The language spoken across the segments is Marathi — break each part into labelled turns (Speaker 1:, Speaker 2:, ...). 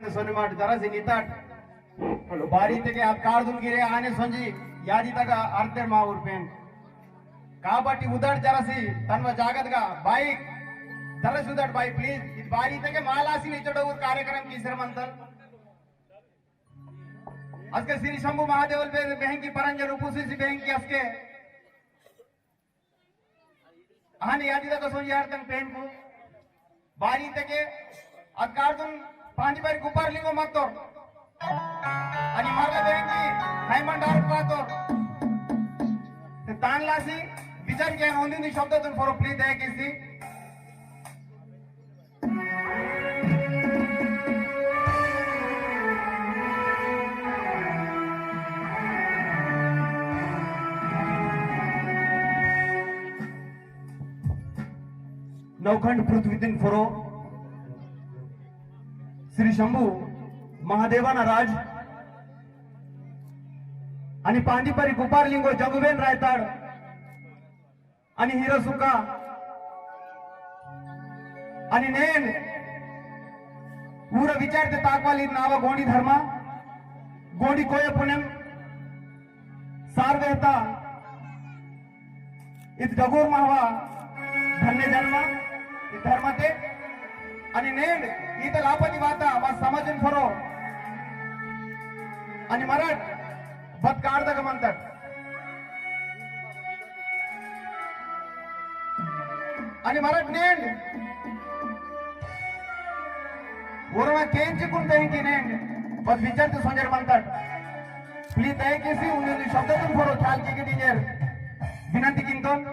Speaker 1: सोनेमाट जरा से निताट बारी तेके आप कार्डून गिरे आने संजी यादी तक आर्तेर माऊर pen काबट्टी Udat जरासी तन्व जागतगा bike जरासी Udat bike please इस बारी तेके मालासी निचोडूर कार्यक्रम किसर मंतल आज के श्री शंभू महादेवल बहन की परंजन उपसी बहन की आज के आने यादी तक संजी आर्तन पेन को बारी तेके आज कार्डून पाणी बारी गुपार लिंगो मतो आणि मारला बेंगी नायमन डार्क पातो ते तानलासी विचार के नोंदणी शब्दातून फॉर प्लीज आहे किसी नवखंड पृथ्वीतून फरो श्री शंभू महादेवाना राज आणि पांडीपरी गुपारलिंगो जगुवेन रायताड आणि हिरसुका आणि नेन ऊर विचारते ताकवाली नाव गोंडी धर्मा गोंडी कोय पुण्यम सारवेता इत डगोर मावा धन्य जन्म धर्मते आणि नेंड इथं लापती वाता वा समजून फरो आणि मराठ बद काढता म्हणतात आणि मराठ नेंड वरुण केंची कोण की नेंड बद विचारते संजय म्हणतात प्लीज दयकेसी उन्हें शब्दातून फरो ख्याल की डिजर विनंती किंतन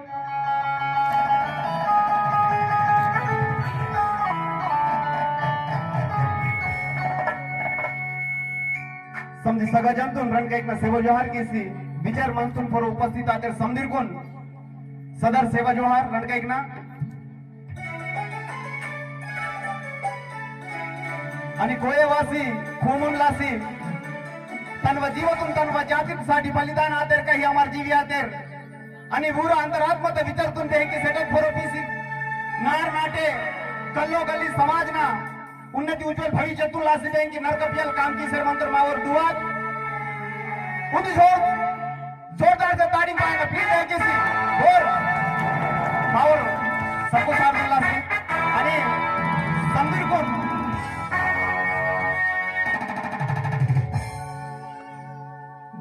Speaker 1: समझी सगा जंतून रण का एक सेवा जोहार केसी विचार मंचून फॉर उपस्थित आते समधीर कोण सदर सेवा जोहार रण का एक ना आणि कोयवासी खोमून लासी तन्व जीवतून तन्व जातीसाठी बलिदान आतेर काही अमर जीवी आतेर आणि बुरा अंतरात्मत विचारतून ते की सेटअप फॉर पीसी नार नाटे कल्लो गली समाजना उन्नति उज्जवल भविष्य तू लासी देंगे नरकपियल काम की सरमंत्र मावर दुआत उन्हीं जोरदार से ताड़ी पाएगा प्लीज है किसी और मावर सबको साथ लासी अरे संदीर को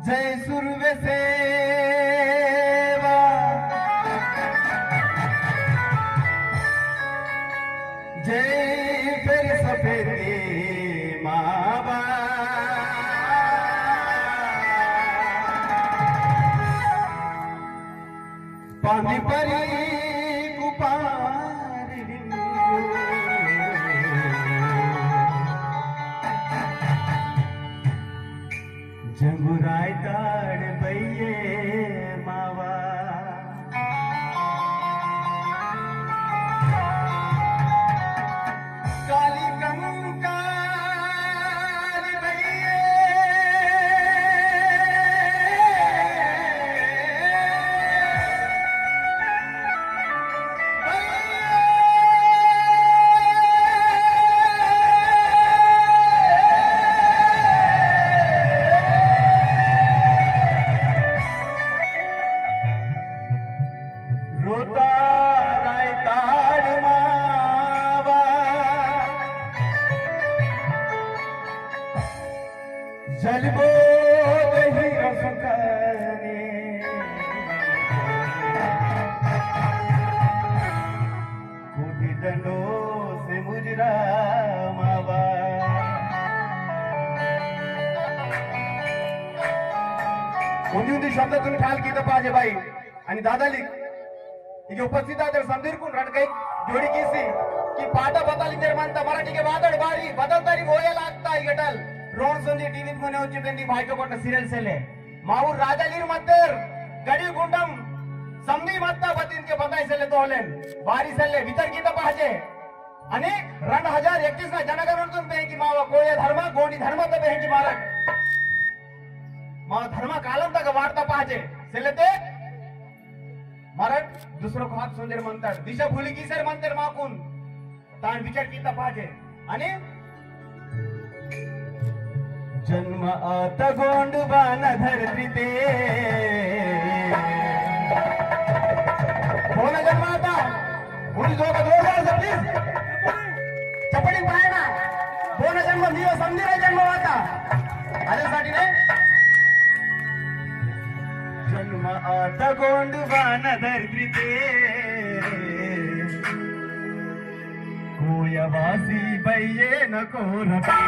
Speaker 1: जय सुरवे से जय फिर सफेदी मावा पानी परी कुपार जंगुराय ताड़ भैये मावा काली कंकाल भैये रोता राय ताड़ मावा जलबो दही रसुकने कुटी दंडो से मुजरा मावा उन्हीं शब्दातून ख्याल की पाहिजे बाई आणि दादाली इथे उपस्थित आहे संदीर कोण रणकाई जोडी केसी की पाटा बदल निर्माणता मराठी के वादळ बारी बदलतारी होया लागता गटल रोड संजी टीव्ही मने होची बेंदी भाईको कोट सीरियल सेले माऊर राजालीर मत्तर गडी गुंडम समनी मत्ता बतीन के बंदाई सेले तोलेन बारी सेले विचार कीता पाहिजे आणि रण 2021 ना जनगणनेतून बेंकी मावा कोळे धर्म गोणी धर्म तर बेंकी मारक मा धर्म कालम तक वाढता पाहिजे सेले ते मराठ दुसरं को हात सुंदर म्हणतात दिशा भुली की सर म्हणतात माकून ताण विचार कीता पाहिजे आणि जन्म आता गोंडबान धरती ते कोण जन्म आता कोणी जोग जोर प्लीज चपडी पाय ना कोण जन्म मी समजे जन्म आता आल्यासाठी नाही जन्म आता गोंडबान धरती ते कोयवासी बैये नको रटे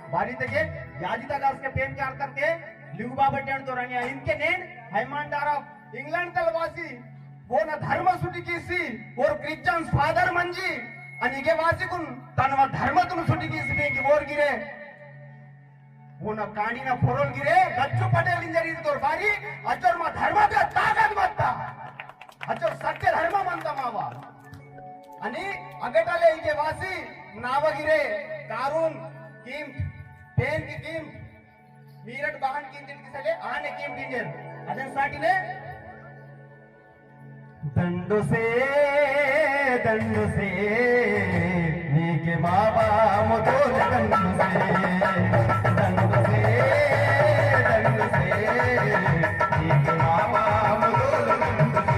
Speaker 1: बारी तक यादी तक उसके प्रेम के अर्थ के लिंग बाबा टेंट तो रंगे इनके नेन हैमांडार ऑफ इंग्लैंड तलवासी वो न धर्म सुटी कीसी और क्रिश्चियन फादर मंजी अनिगे वासी कुन तनवा धर्म तुम सुटी कीसी ने की बोर गिरे वो न कानी न फोरोल गिरे गच्चू पटेल इंजरी तो बारी अचर मा धर्म का ताकत मत्ता अचर सत्य धर्म मनता मावा आणि अगटाले इके वासी नावगिरे कारून किम पेन की किम मीरट बाहन किम दिसले आने किम डिंजर ಅದನ್ಸಾಟಿನೆ ದಂಡು ಸೇ ನೀಕೆ ಬಾಬಾ ಮೊದಲ ದಂಡು ಸೇ ನೀಕೆ ಬಾಬಾ ಮೊದಲ ದಂಡು ಸೇ ನೀಕೆ ಬಾಬಾ ಮೊದಲ ದಂಡು ಸೇ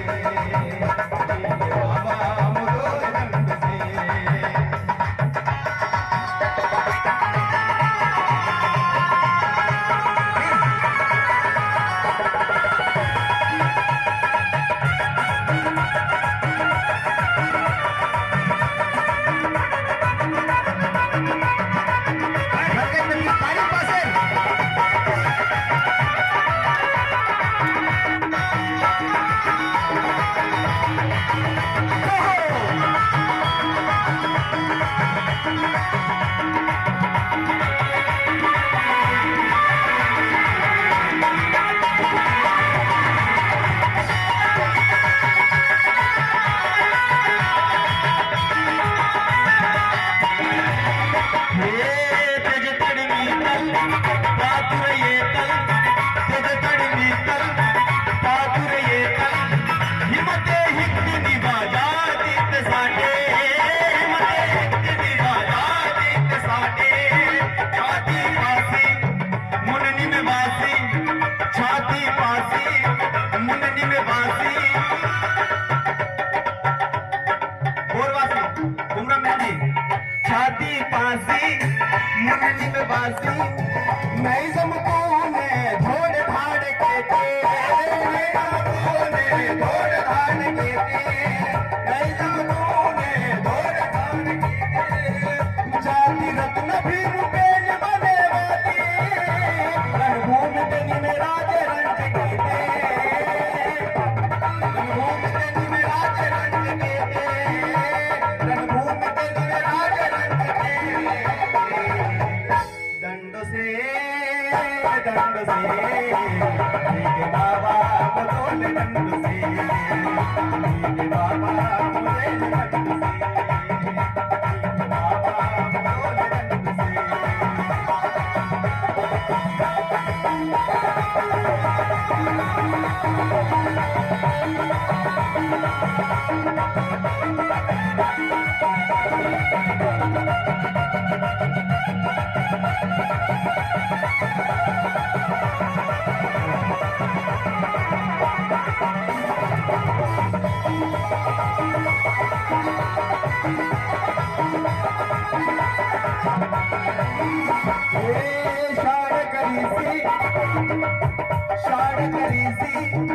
Speaker 2: शाळा करीसी